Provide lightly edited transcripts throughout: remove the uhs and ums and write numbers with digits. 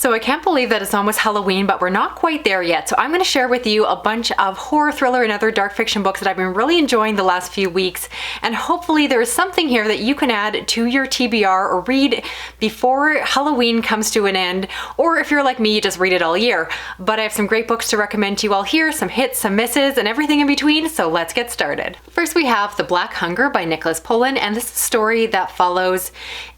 So I can't believe that it's almost Halloween, but we're not quite there yet. So I'm going to share with you a bunch of horror, thriller, and other dark fiction books that I've been really enjoying the last few weeks. And hopefully there is something here that you can add to your TBR or read before Halloween comes to an end. Or if you're like me, you just read it all year. But I have some great books to recommend to you all here, some hits, some misses, and everything in between. So let's get started. First we have The Black Hunger by Nicholas Pullen. And this is a story that follows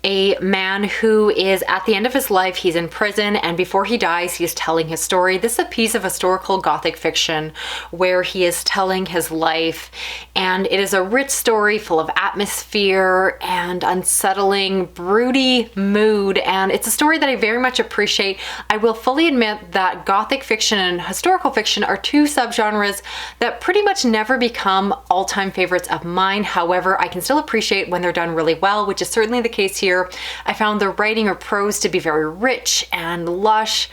a man who is at the end of his life. He's in prison, and before he dies, he's telling his story. This is a piece of historical Gothic fiction where he is telling his life, and it is a rich story full of atmosphere and unsettling, broody mood, and it's a story that I very much appreciate. I will fully admit that Gothic fiction and historical fiction are two subgenres that pretty much never become all-time favorites of mine. However, I can still appreciate when they're done really well, which is certainly the case here. I found the writing or prose to be very rich and lush,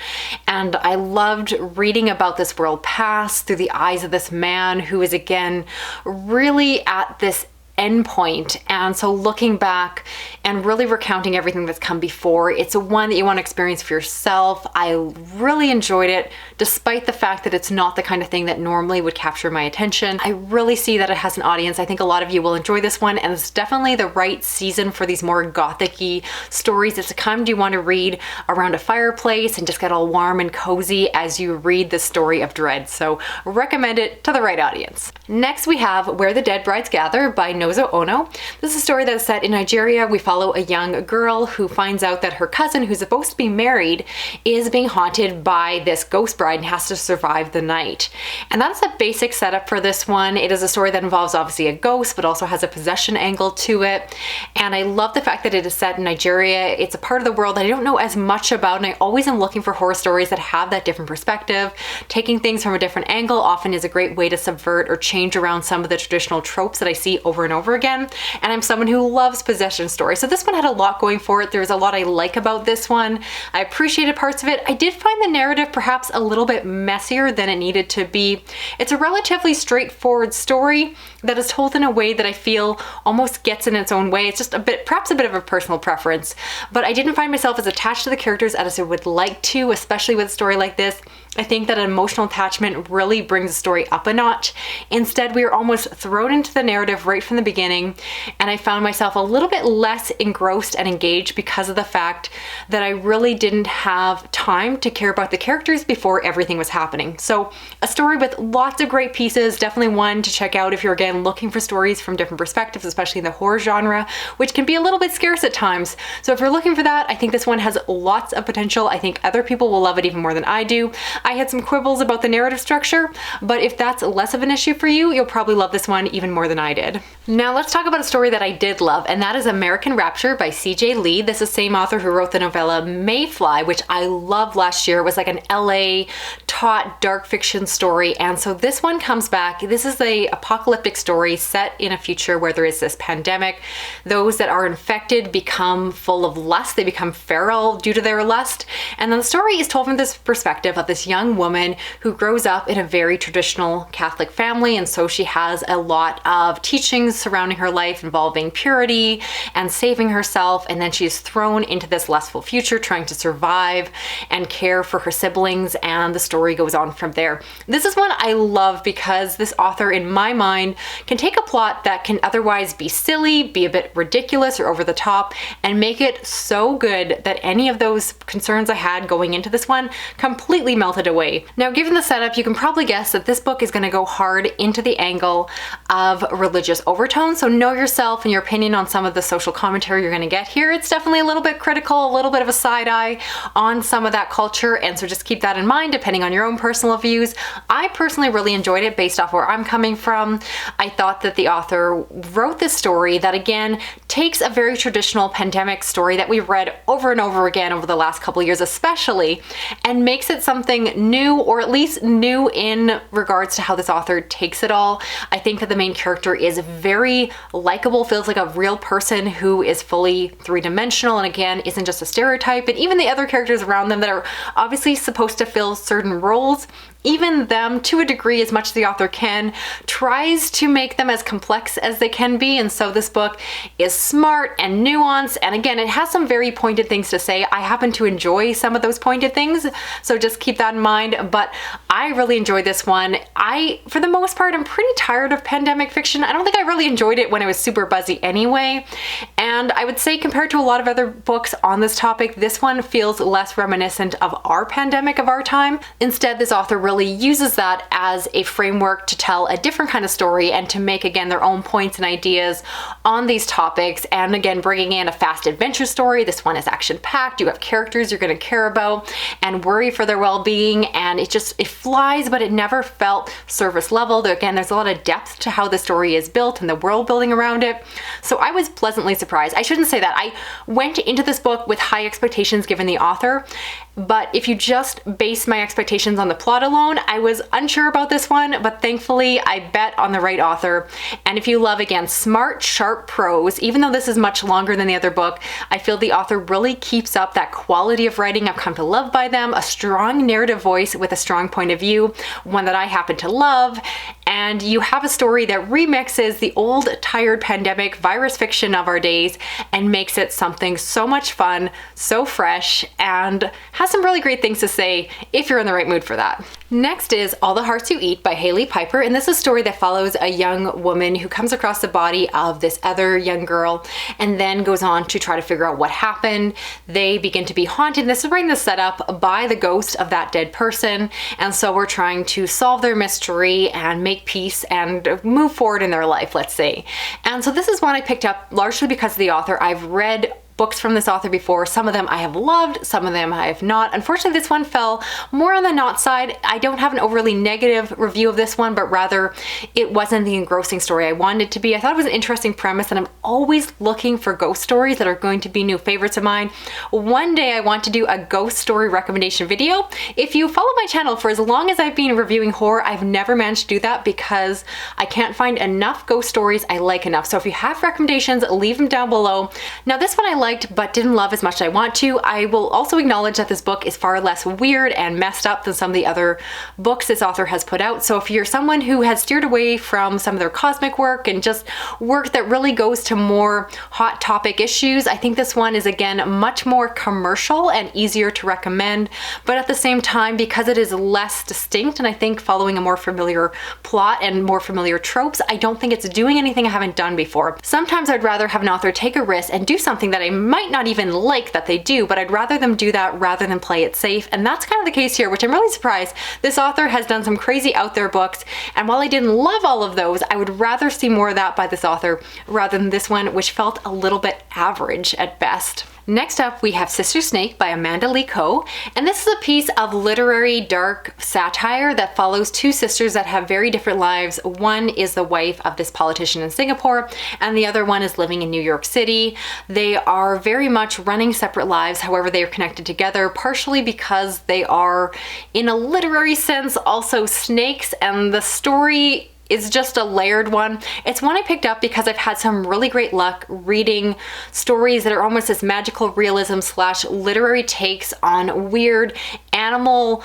and I loved reading about this world past through the eyes of this man who is again really at this endpoint. And so looking back and really recounting everything that's come before, it's one that you want to experience for yourself. I really enjoyed it, despite the fact that it's not the kind of thing that normally would capture my attention. I really see that it has an audience. I think a lot of you will enjoy this one, and it's definitely the right season for these more gothic-y stories. It's a kind you want to read around a fireplace and just get all warm and cozy as you read the story of dread. So recommend it to the right audience. Next we have Where the Dead Brides Gather by Nuzo Onoh. This is a story that is set in Nigeria. We follow a young girl who finds out that her cousin, who's supposed to be married, is being haunted by this ghost bride and has to survive the night. And that's a basic setup for this one. It is a story that involves obviously a ghost, but also has a possession angle to it. And I love the fact that it is set in Nigeria. It's a part of the world that I don't know as much about, and I always am looking for horror stories that have that different perspective. Taking things from a different angle often is a great way to subvert or change around some of the traditional tropes that I see over and over again. And I'm someone who loves possession stories. So this one had a lot going for it. There's a lot I like about this one. I appreciated parts of it. I did find the narrative perhaps a little bit messier than it needed to be. It's a relatively straightforward story that is told in a way that I feel almost gets in its own way. It's just perhaps a bit of a personal preference, but I didn't find myself as attached to the characters as I would like to, especially with a story like this. I think that an emotional attachment really brings the story up a notch. Instead, we are almost thrown into the narrative right from the beginning, and I found myself a little bit less engrossed and engaged because of the fact that I really didn't have time to care about the characters before everything was happening. So a story with lots of great pieces, definitely one to check out if you're again looking for stories from different perspectives, especially in the horror genre, which can be a little bit scarce at times. So if you're looking for that, I think this one has lots of potential. I think other people will love it even more than I do. I had some quibbles about the narrative structure, but if that's less of an issue for you, you'll probably love this one even more than I did. Now let's talk about a story that I did love, and that is American Rapture by C.J. Leede. This is the same author who wrote the novella Mayfly, which I loved last year. It was like an LA taut dark fiction story, and so this one comes back. This is a apocalyptic story set in a future where there is this pandemic. Those that are infected become full of lust. They become feral due to their lust, and then the story is told from this perspective of this young woman who grows up in a very traditional Catholic family, and so she has a lot of teachings surrounding her life involving purity and saving herself, and then she's thrown into this lustful future trying to survive and care for her siblings, and the story goes on from there. This is one I love because this author, in my mind, can take a plot that can otherwise be silly, be a bit ridiculous or over the top, and make it so good that any of those concerns I had going into this one completely melted away. Now, given the setup, you can probably guess that this book is going to go hard into the angle of religious overtones, so know yourself and your opinion on some of the social commentary you're going to get here. It's definitely a little bit critical, a little bit of a side eye on some of that culture, and so just keep that in mind depending on your own personal views. I personally really enjoyed it based off where I'm coming from. I thought that the author wrote this story that again takes a very traditional pandemic story that we've read over and over again over the last couple of years especially, and makes it something new, or at least new in regards to how this author takes it all. I think that the main character is very likable, feels like a real person who is fully three-dimensional, and again isn't just a stereotype, and even the other characters around them that are obviously supposed to fill certain roles even them to a degree, as much as the author can, tries to make them as complex as they can be. And so this book is smart and nuanced. And again, it has some very pointed things to say. I happen to enjoy some of those pointed things, so just keep that in mind. But I really enjoyed this one. For the most part, I'm pretty tired of pandemic fiction. I don't think I really enjoyed it when it was super buzzy anyway. And I would say compared to a lot of other books on this topic, this one feels less reminiscent of our pandemic of our time. Instead, this author really uses that as a framework to tell a different kind of story and to make, again, their own points and ideas on these topics. And again, bringing in a fast adventure story. This one is action-packed. You have characters you're going to care about and worry for their well-being. And it flies, but it never felt surface level. Again, there's a lot of depth to how the story is built and the world building around it. So I was pleasantly surprised. I shouldn't say that. I went into this book with high expectations given the author, but if you just base my expectations on the plot alone, I was unsure about this one, but thankfully I bet on the right author. And if you love, again, smart, sharp prose, even though this is much longer than the other book, I feel the author really keeps up that quality of writing I've come to love by them, a strong narrative voice with a strong point of view, one that I happen to love. And you have a story that remixes the old, tired pandemic virus fiction of our days and makes it something so much fun, so fresh, and has some really great things to say if you're in the right mood for that. Next is All the Hearts You Eat by Hailey Piper, and this is a story that follows a young woman who comes across the body of this other young girl and then goes on to try to figure out what happened. They begin to be haunted. This is bringing the setup by the ghost of that dead person, and so we're trying to solve their mystery and make peace and move forward in their life, let's say. And so this is one I picked up largely because of the author. I've read books from this author before. Some of them I have loved, some of them I have not. Unfortunately, this one fell more on the not side. I don't have an overly negative review of this one, but rather it wasn't the engrossing story I wanted it to be. I thought it was an interesting premise, and I'm always looking for ghost stories that are going to be new favorites of mine. One day I want to do a ghost story recommendation video. If you follow my channel for as long as I've been reviewing horror, I've never managed to do that because I can't find enough ghost stories I like enough. So if you have recommendations, leave them down below. Now this one I liked but didn't love as much as I want to. I will also acknowledge that this book is far less weird and messed up than some of the other books this author has put out. So if you're someone who has steered away from some of their cosmic work and just work that really goes to more hot topic issues, I think this one is, again, much more commercial and easier to recommend. But at the same time, because it is less distinct and I think following a more familiar plot and more familiar tropes, I don't think it's doing anything I haven't done before. Sometimes I'd rather have an author take a risk and do something that I might not even like that they do, but I'd rather them do that rather than play it safe. And that's kind of the case here, which I'm really surprised. This author has done some crazy out there books, and while I didn't love all of those, I would rather see more of that by this author rather than this one, which felt a little bit average at best. Next up, we have Sister Snake by Amanda Lee Coe, and this is a piece of literary dark satire that follows two sisters that have very different lives. One is the wife of this politician in Singapore, and the other one is living in New York City. They are very much running separate lives, however they are connected together, partially because they are, in a literary sense, also snakes, and the story is just a layered one. It's one I picked up because I've had some really great luck reading stories that are almost this magical realism / literary takes on weird animal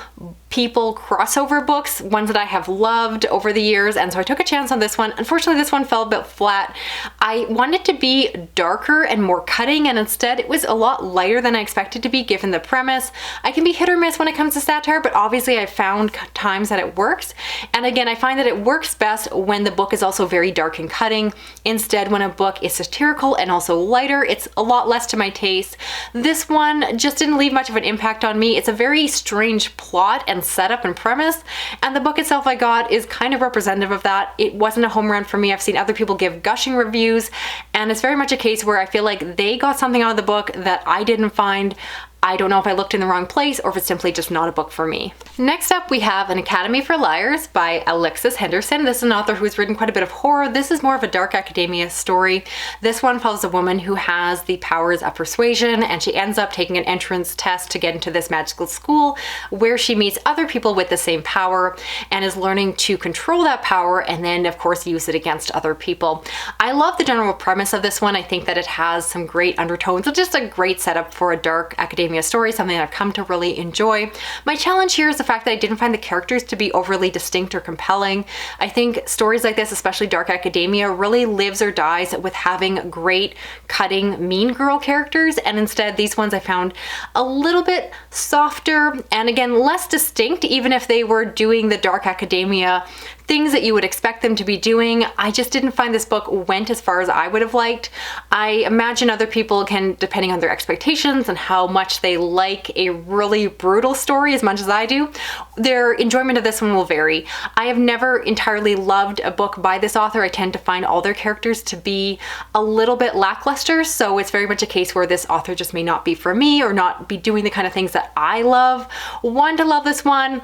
people crossover books, ones that I have loved over the years, and so I took a chance on this one. Unfortunately, this one fell a bit flat. I wanted it to be darker and more cutting, and instead it was a lot lighter than I expected to be given the premise. I can be hit or miss when it comes to satire, but obviously I've found times that it works. And again, I find that it works best when the book is also very dark and cutting. Instead, when a book is satirical and also lighter, it's a lot less to my taste. This one just didn't leave much of an impact on me. It's a very strange plot and setup and premise, and the book itself I got is kind of representative of that. It wasn't a home run for me. I've seen other people give gushing reviews, and it's very much a case where I feel like they got something out of the book that I didn't find. I don't know if I looked in the wrong place or if it's simply just not a book for me. Next up, we have An Academy for Liars by Alexis Henderson. This is an author who's written quite a bit of horror. This is more of a dark academia story. This one follows a woman who has the powers of persuasion, and she ends up taking an entrance test to get into this magical school where she meets other people with the same power and is learning to control that power and then, of course, use it against other people. I love the general premise of this one. I think that it has some great undertones. It's just a great setup for a dark academia academia story, something that I've come to really enjoy. My challenge here is the fact that I didn't find the characters to be overly distinct or compelling. I think stories like this, especially dark academia, really lives or dies with having great, cutting, mean girl characters, and instead these ones I found a little bit softer and again less distinct, even if they were doing the dark academia things that you would expect them to be doing. I just didn't find this book went as far as I would have liked. I imagine other people can, depending on their expectations and how much they like a really brutal story as much as I do, their enjoyment of this one will vary. I have never entirely loved a book by this author. I tend to find all their characters to be a little bit lackluster, so it's very much a case where this author just may not be for me or not be doing the kind of things that I love. Wanted to love this one,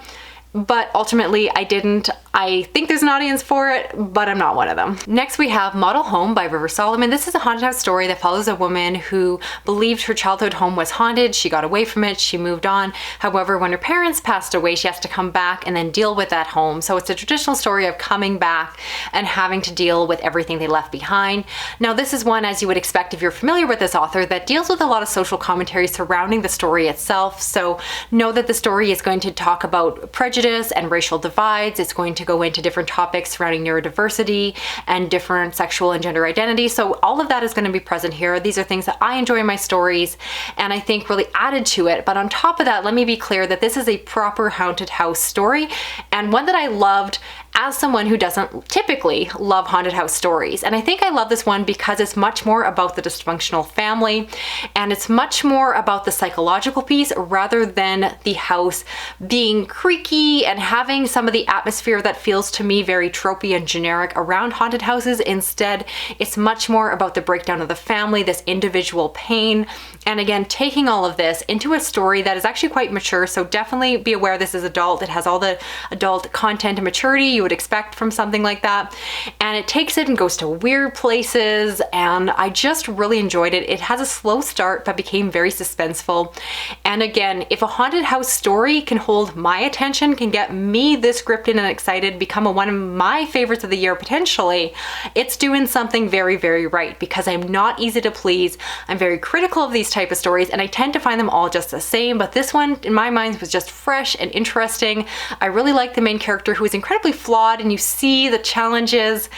but ultimately I didn't. I think there's an audience for it, but I'm not one of them. Next we have Model Home by River Solomon. This is a haunted house story that follows a woman who believed her childhood home was haunted. She got away from it, she moved on. However, when her parents passed away, she has to come back and then deal with that home. So it's a traditional story of coming back and having to deal with everything they left behind. Now this is one, as you would expect if you're familiar with this author, that deals with a lot of social commentary surrounding the story itself. So know that the story is going to talk about prejudice and racial divides. It's going to go into different topics surrounding neurodiversity and different sexual and gender identity. So all of that is going to be present here. These are things that I enjoy in my stories and I think really added to it. But on top of that, let me be clear that this is a proper haunted house story and one that I loved as someone who doesn't typically love haunted house stories. And I think I love this one because it's much more about the dysfunctional family and it's much more about the psychological piece rather than the house being creaky and having some of the atmosphere that feels to me very tropey and generic around haunted houses. Instead, it's much more about the breakdown of the family, this individual pain, and again, taking all of this into a story that is actually quite mature. So definitely be aware this is adult. It has all the adult content and maturity you would expect from something like that. And it takes it and goes to weird places. And I just really enjoyed it. It has a slow start, but became very suspenseful. And again, if a haunted house story can hold my attention, can get me this gripped in and excited, become one of my favorites of the year potentially, it's doing something very, very right because I'm not easy to please. I'm very critical of these type of stories and I tend to find them all just the same, but this one in my mind was just fresh and interesting. I really like the main character who is incredibly flawed and you see the challenges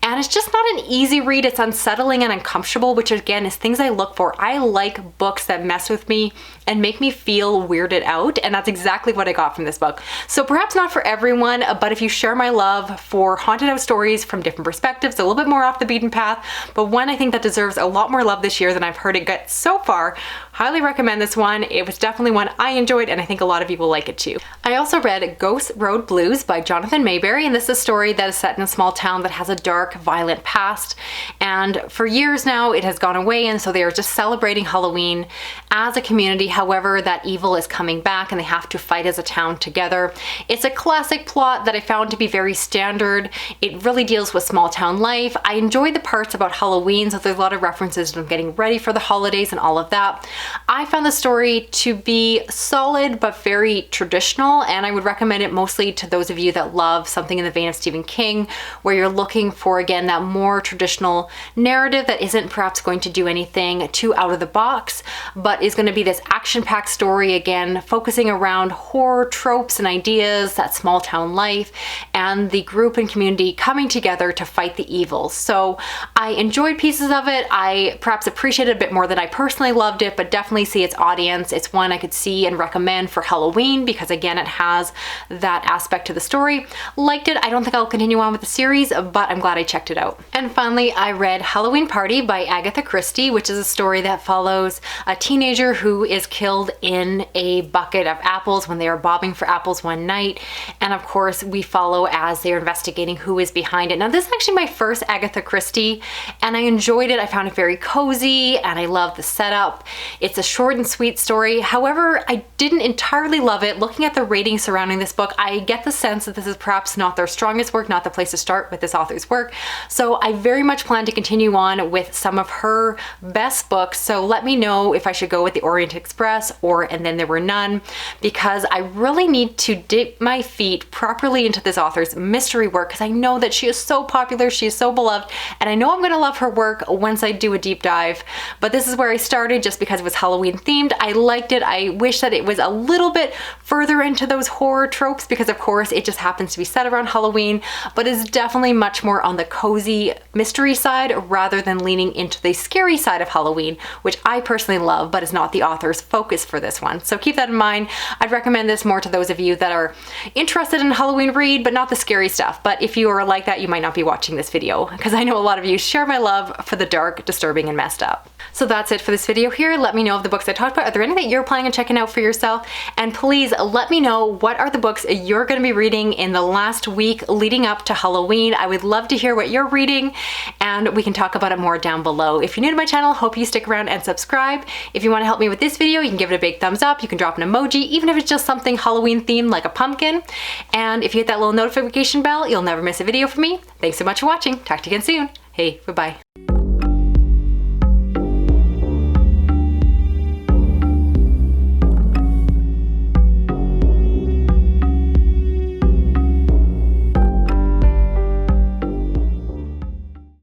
and it's just not an easy read. It's unsettling and uncomfortable, which again is things I look for. I like books that mess with me and make me feel weirded out, and that's exactly what I got from this book. So perhaps not for everyone, but if you share my love for haunted house stories from different perspectives, a little bit more off the beaten path, but one I think that deserves a lot more love this year than I've heard it get so far, highly recommend this one. It was definitely one I enjoyed and I think a lot of you will like it too. I also read Ghost Road Blues by Jonathan Maberry, and this is a story that is set in a small town that has a dark, violent past, and for years now it has gone away, and so they are just celebrating Halloween as a community. However, that evil is coming back and they have to fight as a town together. It's a classic plot that I found to be very standard. It really deals with small town life. I enjoyed the parts about Halloween, so there's a lot of references to getting ready for the holidays and all of that. I found the story to be solid but very traditional, and I would recommend it mostly to those of you that love something in the vein of Stephen King, where you're looking for, again, that more traditional narrative that isn't perhaps going to do anything too out of the box, but is going to be this action-packed story, again, focusing around horror tropes and ideas, that small town life, and the group and community coming together to fight the evil. So I enjoyed pieces of it. I perhaps appreciated it a bit more than I personally loved it, but definitely see its audience. It's one I could see and recommend for Halloween because, again, it has that aspect to the story. Liked it. I don't think I'll continue on with the series, but I'm glad I checked it out. And finally, I read Halloween Party by Agatha Christie, which is a story that follows a teenager who is killed in a bucket of apples when they are bobbing for apples one night. And of course, we follow as they're investigating who is behind it. Now, this is actually my first Agatha Christie, and I enjoyed it. I found it very cozy, and I love the setup. It's a short and sweet story. However, I didn't entirely love it. Looking at the ratings surrounding this book, I get the sense that this is perhaps not their strongest work, not the place to start with this author's work. So I very much plan to continue on with some of her best books. So let me know if I should go with the Orient Express or And Then There Were None, because I really need to dip my feet properly into this author's mystery work, because I know that she is so popular, she is so beloved, and I know I'm going to love her work once I do a deep dive. But this is where I started just because it was Halloween themed. I liked it. I wish that it was a little bit further into those horror tropes, because of course it just happens to be set around Halloween, but is definitely much more on the cozy mystery side rather than leaning into the scary side of Halloween, which I personally love, but is not the author's focus for this one. So keep that in mind. I'd recommend this more to those of you that are interested in Halloween read, but not the scary stuff. But if you are like that, you might not be watching this video, because I know a lot of you share my love for the dark, disturbing, and messed up. So that's it for this video here. Let me know of the books I talked about. Are there any that you're planning on checking out for yourself? And please let me know what are the books you're going to be reading in the last week leading up to Halloween. I would love to hear what you're reading, and we can talk about it more down below. If you're new to my channel, hope you stick around and subscribe. If you want to help me with this video, you can give it a big thumbs up. You can drop an emoji, even if it's just something Halloween themed like a pumpkin. And if you hit that little notification bell, you'll never miss a video from me. Thanks so much for watching. Talk to you again soon. Hey, bye-bye.